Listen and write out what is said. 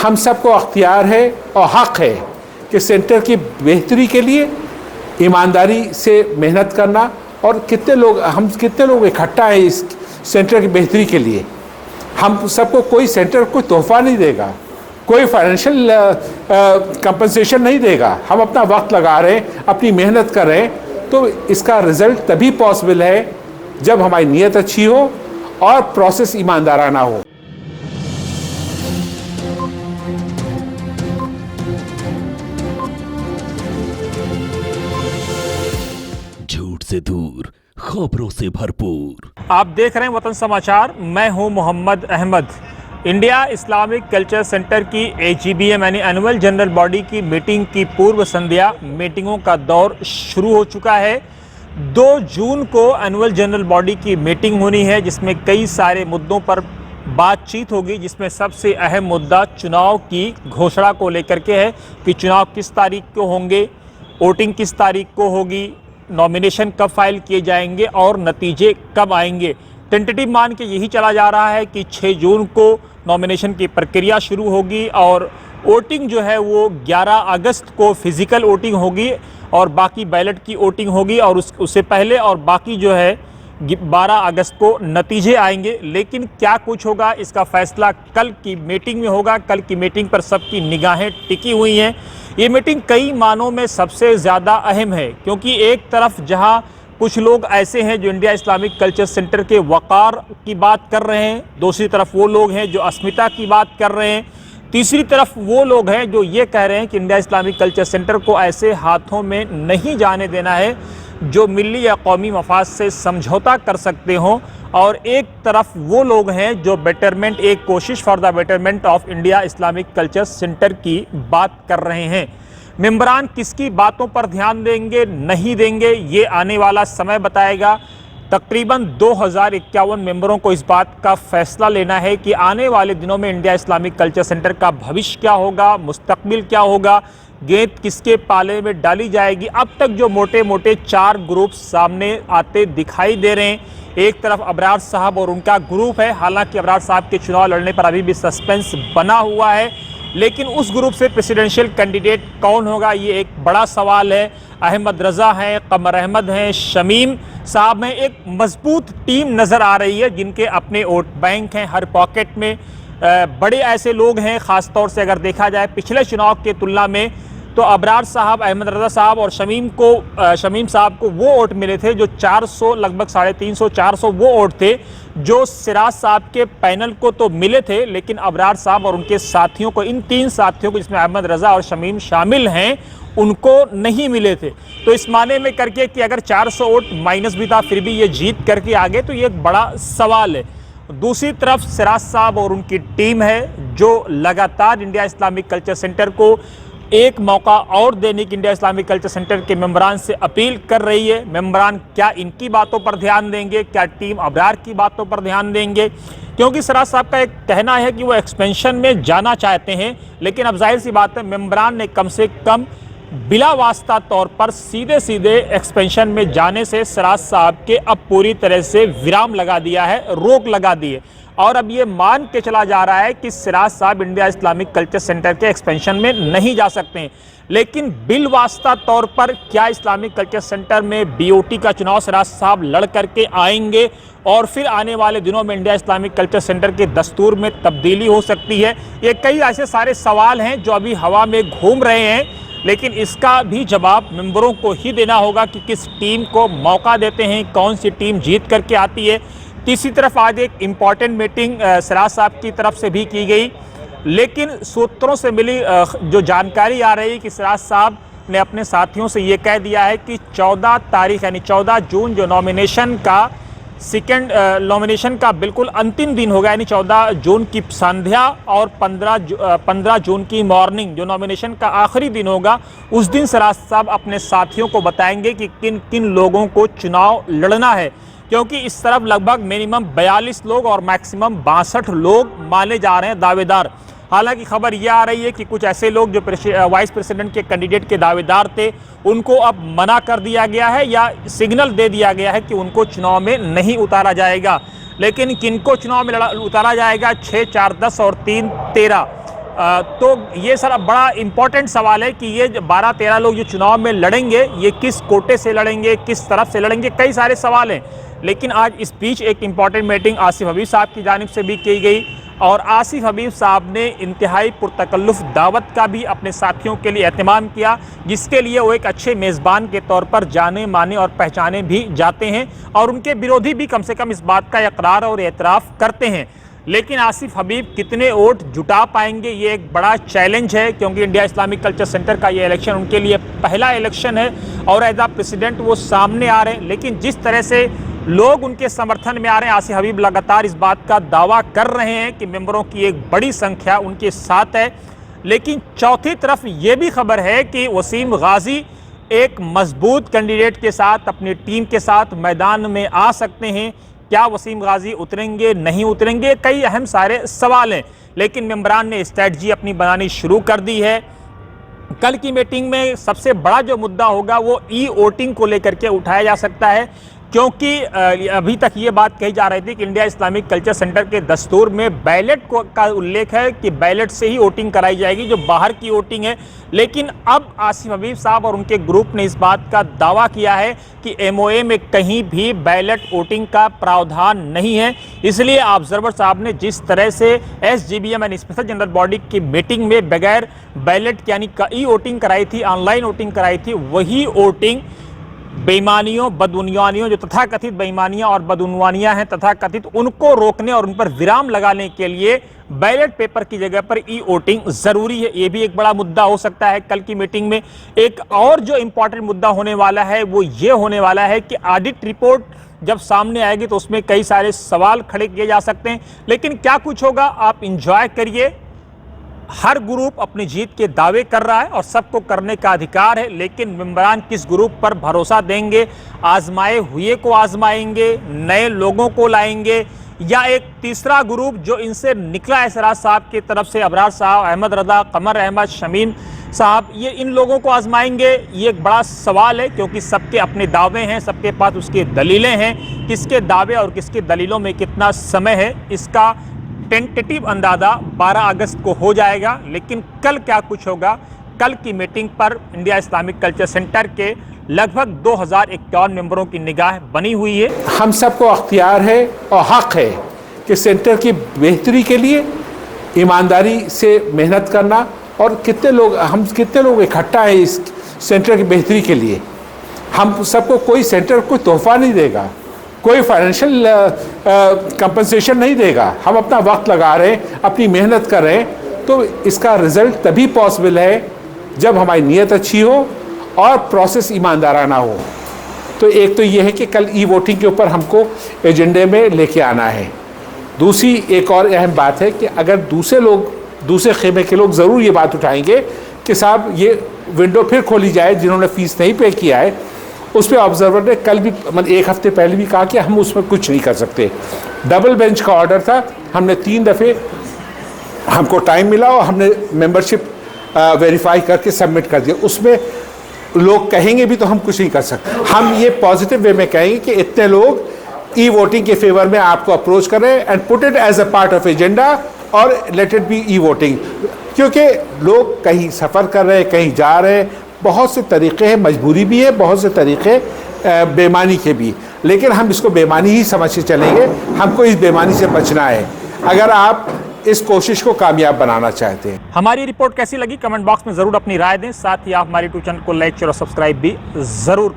हम सबको अख्तियार है और हक़ है कि सेंटर की बेहतरी के लिए ईमानदारी से मेहनत करना, और कितने लोग इकट्ठा हैं इस सेंटर की बेहतरी के लिए। हम सबको कोई सेंटर कोई तोहफा नहीं देगा, कोई फाइनेंशियल कंपनसेशन नहीं देगा। हम अपना वक्त लगा रहे हैं, अपनी मेहनत कर रहे हैं, तो इसका रिज़ल्ट तभी पॉसिबल है जब हमारी नीयत अच्छी हो और प्रोसेस ईमानदाराना हो। झूठ से दूर, खबरों से भरपूर। आप देख रहे हैं वतन समाचार, मैं हूं Mohammad Ahmad. India Islamic culture centre की AGBM यानी एनुअल जनरल बॉडी की मीटिंग की पूर्व संध्या, मीटिंगों का दौर शुरू हो चुका है। 2 जून को एनुअल जनरल बॉडी की मीटिंग होनी है, जिसमें कई सारे मुद्दों पर बातचीत होगी, जिसमें सबसे अहम मुद्दा चुनाव की घोषणा को लेकर के है कि चुनाव किस तारीख को होंगे, वोटिंग किस तारीख को होगी, नॉमिनेशन कब फाइल किए जाएंगे और नतीजे कब आएंगे। टेंटेटिव मान के यही चला जा रहा है कि 6 जून को नॉमिनेशन की प्रक्रिया शुरू होगी और वोटिंग जो है वो 11 अगस्त को फिज़िकल वोटिंग होगी और बाकी बैलेट की वोटिंग होगी, और उससे पहले और बाकी जो है 12 अगस्त को नतीजे आएंगे। लेकिन क्या कुछ होगा इसका फैसला कल की मीटिंग में होगा। कल की मीटिंग पर सबकी निगाहें टिकी हुई हैं। ये मीटिंग कई मानों में सबसे ज़्यादा अहम है, क्योंकि एक तरफ जहां कुछ लोग ऐसे हैं जो इंडिया इस्लामिक कल्चर सेंटर के वक़ार की बात कर रहे हैं, दूसरी तरफ वो लोग हैं जो अस्मिता की बात कर रहे हैं, तीसरी तरफ वो लोग हैं जो ये कह रहे हैं कि इंडिया इस्लामिक कल्चर सेंटर को ऐसे हाथों में नहीं जाने देना है जो मिली या कौमी मफाद से समझौता कर सकते हों, और एक तरफ वो लोग हैं जो बेटरमेंट, एक कोशिश for the betterment of India Islamic culture centre की बात कर रहे हैं। मेंबरान किसकी बातों पर ध्यान देंगे नहीं देंगे ये आने वाला समय बताएगा। तकरीबन 2051 मेंबरों को इस बात का फैसला लेना है कि आने वाले दिनों में इंडिया इस्लामिक कल्चर सेंटर का भविष्य क्या होगा, मुस्तकबिल क्या होगा, गेंद किसके पाले में डाली जाएगी। अब तक जो मोटे मोटे 4 ग्रुप सामने आते दिखाई दे रहे हैं। एक तरफ अबरार साहब और उनका ग्रुप है, हालांकि अबरार साहब के चुनाव लड़ने पर अभी भी सस्पेंस बना हुआ है, लेकिन उस ग्रुप से प्रेसिडेंशियल कैंडिडेट कौन होगा ये एक बड़ा सवाल है। अहमद रज़ा हैं, कमर अहमद हैं, शमीम साहब हैं, एक मजबूत टीम नज़र आ रही है जिनके अपने वोट बैंक हैं हर पॉकेट में। बड़े ऐसे लोग हैं, ख़ास तौर से अगर देखा जाए पिछले चुनाव के तुलना में, तो अबरार साहब, अहमद रज़ा साहब और शमीम साहब को वो वोट मिले थे जो 400, लगभग 350-400 वो वोट थे जो सिराज साहब के पैनल को तो मिले थे, लेकिन अबरार साहब और उनके साथियों को, इन 3 साथियों को जिसमें अहमद रज़ा और शमीम शामिल हैं, उनको नहीं मिले थे। तो इस माने में करके कि अगर 400 वोट माइनस भी था फिर भी ये जीत करके आगे, तो ये एक बड़ा सवाल है। दूसरी तरफ सिराज साहब और उनकी टीम है जो लगातार इंडिया इस्लामिक कल्चर सेंटर को एक मौका और देने की इंडिया इस्लामिक कल्चर सेंटर के मेंबरान से अपील कर रही है। मेंबरान क्या इनकी बातों पर ध्यान देंगे, क्या टीम अबरार की बातों पर ध्यान देंगे, क्योंकि सिराज साहब का एक कहना है कि वो एक्सपेंशन में जाना चाहते हैं, लेकिन अब जाहिर सी बात है मेंबरान ने कम से कम बिला वास्ता तौर पर सीधे सीधे एक्सपेंशन में जाने से सिराज साहब के अब पूरी तरह से विराम लगा दिया है, रोक लगा दी है, और अब ये मान के चला जा रहा है कि सिराज साहब इंडिया इस्लामिक कल्चर सेंटर के एक्सपेंशन में नहीं जा सकते हैं। लेकिन बिल वास्ता तौर पर क्या इस्लामिक कल्चर सेंटर में BOT का चुनाव सिराज साहब लड़ करके आएंगे और फिर आने वाले दिनों में इंडिया इस्लामिक कल्चर सेंटर के दस्तूर में तब्दीली हो सकती है? ये कई ऐसे सारे सवाल हैं जो अभी हवा में घूम रहे हैं, लेकिन इसका भी जवाब मेंबरों को ही देना होगा कि किस टीम को मौका देते हैं, कौन सी टीम जीत करके आती है। तीसरी तरफ आज एक इम्पॉर्टेंट मीटिंग सिराज साहब की तरफ से भी की गई, लेकिन सूत्रों से मिली जो जानकारी आ रही है कि सिराज साहब ने अपने साथियों से ये कह दिया है कि 14 तारीख यानी 14 जून जो नॉमिनेशन का बिल्कुल अंतिम दिन होगा, यानी 14 जून की संध्या और 15 जून की मॉर्निंग जो नॉमिनेशन का आखिरी दिन होगा, उस दिन सिराज साहब अपने साथियों को बताएंगे कि किन किन लोगों को चुनाव लड़ना है, क्योंकि इस तरफ लगभग मिनिमम 42 लोग और मैक्सिमम 62 लोग माने जा रहे हैं दावेदार। हालांकि खबर यह आ रही है कि कुछ ऐसे लोग जो वाइस प्रेसिडेंट के कैंडिडेट के दावेदार थे उनको अब मना कर दिया गया है या सिग्नल दे दिया गया है कि उनको चुनाव में नहीं उतारा जाएगा। लेकिन किनको चुनाव में उतारा जाएगा 6, 4, 10 और 3, 13, तो ये सर अब बड़ा इम्पोर्टेंट सवाल है कि ये 12-13 लोग जो चुनाव में लड़ेंगे ये किस कोटे से लड़ेंगे, किस तरफ से लड़ेंगे, कई सारे सवाल हैं। लेकिन आज इस बीच एक इम्पॉर्टेंट मीटिंग आसिफ हबीब साहब की जानिब से भी की गई और आसिफ हबीब साहब ने इंतहाई पुरतकल्लुफ़ दावत का भी अपने साथियों के लिए एहतमाम किया, जिसके लिए वो एक अच्छे मेज़बान के तौर पर जाने माने और पहचाने भी जाते हैं और उनके विरोधी भी कम से कम इस बात का इकरार और एतराफ़ करते हैं। लेकिन आसिफ हबीब कितने वोट जुटा पाएंगे ये एक बड़ा चैलेंज है, क्योंकि इंडिया इस्लामिक कल्चर सेंटर का ये इलेक्शन उनके लिए पहला इलेक्शन है और एज आ प्रेसिडेंट वो सामने आ रहे हैं। लेकिन जिस तरह से लोग उनके समर्थन में आ रहे हैं, आसिफ हबीब लगातार इस बात का दावा कर रहे हैं कि मेंबरों की एक बड़ी संख्या उनके साथ है। लेकिन चौथी तरफ ये भी खबर है कि वसीम गाजी एक मजबूत कैंडिडेट के साथ अपनी टीम के साथ मैदान में आ सकते हैं। क्या वसीम गाजी उतरेंगे, नहीं उतरेंगे, कई अहम सारे सवाल हैं। लेकिन मेंबरान ने स्ट्रैटेजी अपनी बनानी शुरू कर दी है। कल की मीटिंग में सबसे बड़ा जो मुद्दा होगा वो ई वोटिंग को लेकर के उठाया जा सकता है, क्योंकि अभी तक ये बात कही जा रही थी कि इंडिया इस्लामिक कल्चर सेंटर के दस्तूर में बैलेट का उल्लेख है कि बैलेट से ही वोटिंग कराई जाएगी, जो बाहर की वोटिंग है। लेकिन अब आसिफ हबीब साहब और उनके ग्रुप ने इस बात का दावा किया है कि एमओए में कहीं भी बैलेट वोटिंग का प्रावधान नहीं है। इसलिए ऑब्जर्वर साहब ने जिस तरह से SGBM यानी स्पेशल जनरल बॉडी की मीटिंग में बगैर बैलेट यानी ई वोटिंग कराई थी, ऑनलाइन वोटिंग कराई थी, वही वोटिंग बेईमानियों, बदउनवानियों, जो तथाकथित बेईमानियां और बदउनवानियां हैं तथाकथित, उनको रोकने और उन पर विराम लगाने के लिए बैलेट पेपर की जगह पर ई वोटिंग जरूरी है। ये भी एक बड़ा मुद्दा हो सकता है कल की मीटिंग में। एक और जो इंपॉर्टेंट मुद्दा होने वाला है वो ये होने वाला है कि ऑडिट रिपोर्ट जब सामने आएगी तो उसमें कई सारे सवाल खड़े किए जा सकते हैं। लेकिन क्या कुछ होगा, आप इंजॉय करिए। हर ग्रुप अपनी जीत के दावे कर रहा है और सबको करने का अधिकार है, लेकिन मेंबरान किस ग्रुप पर भरोसा देंगे, आजमाए हुए को आजमाएंगे, नए लोगों को लाएंगे, या एक तीसरा ग्रुप जो इनसे निकला है सराज साहब की तरफ से, अबरार साहब, अहमद रजा, कमर अहमद, शमीम साहब, ये इन लोगों को आजमाएंगे। ये एक बड़ा सवाल है, क्योंकि सबके अपने दावे हैं, सबके पास उसकी दलीलें हैं। किसके दावे और किसके दलीलों में कितना समय है, इसका टेंटेटिव अंदाजा 12 अगस्त को हो जाएगा। लेकिन कल क्या कुछ होगा, कल की मीटिंग पर इंडिया इस्लामिक कल्चर सेंटर के लगभग 2051 मेंबरों की निगाह बनी हुई है। हम सबको अख्तियार है और हक है कि सेंटर की बेहतरी के लिए ईमानदारी से मेहनत करना, और कितने लोग इकट्ठा हैं इस सेंटर की बेहतरी के लिए। हम सबको कोई सेंटर कोई तोहफा नहीं देगा, कोई फाइनेंशियल कंपनसेशन नहीं देगा। हम अपना वक्त लगा रहे हैं, अपनी मेहनत कर रहे हैं, तो इसका रिजल्ट तभी पॉसिबल है जब हमारी नीयत अच्छी हो और प्रोसेस ईमानदाराना हो। तो एक तो ये है कि कल ई वोटिंग के ऊपर हमको एजेंडे में लेके आना है। दूसरी एक और अहम बात है कि अगर दूसरे खेमे के लोग ज़रूर ये बात उठाएंगे कि साहब ये विंडो फिर खोली जाए, जिन्होंने फ़ीस नहीं पे किया है। उस पर ऑब्जर्वर ने कल भी, मतलब एक हफ्ते पहले भी कहा कि हम उसमें कुछ नहीं कर सकते। डबल बेंच का ऑर्डर था, हमने 3 दफ़े हमको टाइम मिला और हमने मेंबरशिप वेरीफाई करके सबमिट कर दिया। उसमें लोग कहेंगे भी तो हम कुछ नहीं कर सकते। हम ये पॉजिटिव वे में कहेंगे कि इतने लोग ई वोटिंग के फेवर में आपको अप्रोच कर रहे हैं and put it as a part of agenda और let it be E voting, क्योंकि लोग कहीं सफ़र कर रहे हैं, कहीं जा रहे हैं, बहुत से तरीक़े हैं, मजबूरी भी है, बहुत से तरीक़े बेईमानी के भी, लेकिन हम इसको बेईमानी ही समझ के चलेंगे। हमको इस बेईमानी से बचना है अगर आप इस कोशिश को कामयाब बनाना चाहते हैं। हमारी रिपोर्ट कैसी लगी कमेंट बॉक्स में ज़रूर अपनी राय दें। साथ ही आप हमारी यूट्यूब चैनल को लाइक, शेयर और सब्सक्राइब भी ज़रूर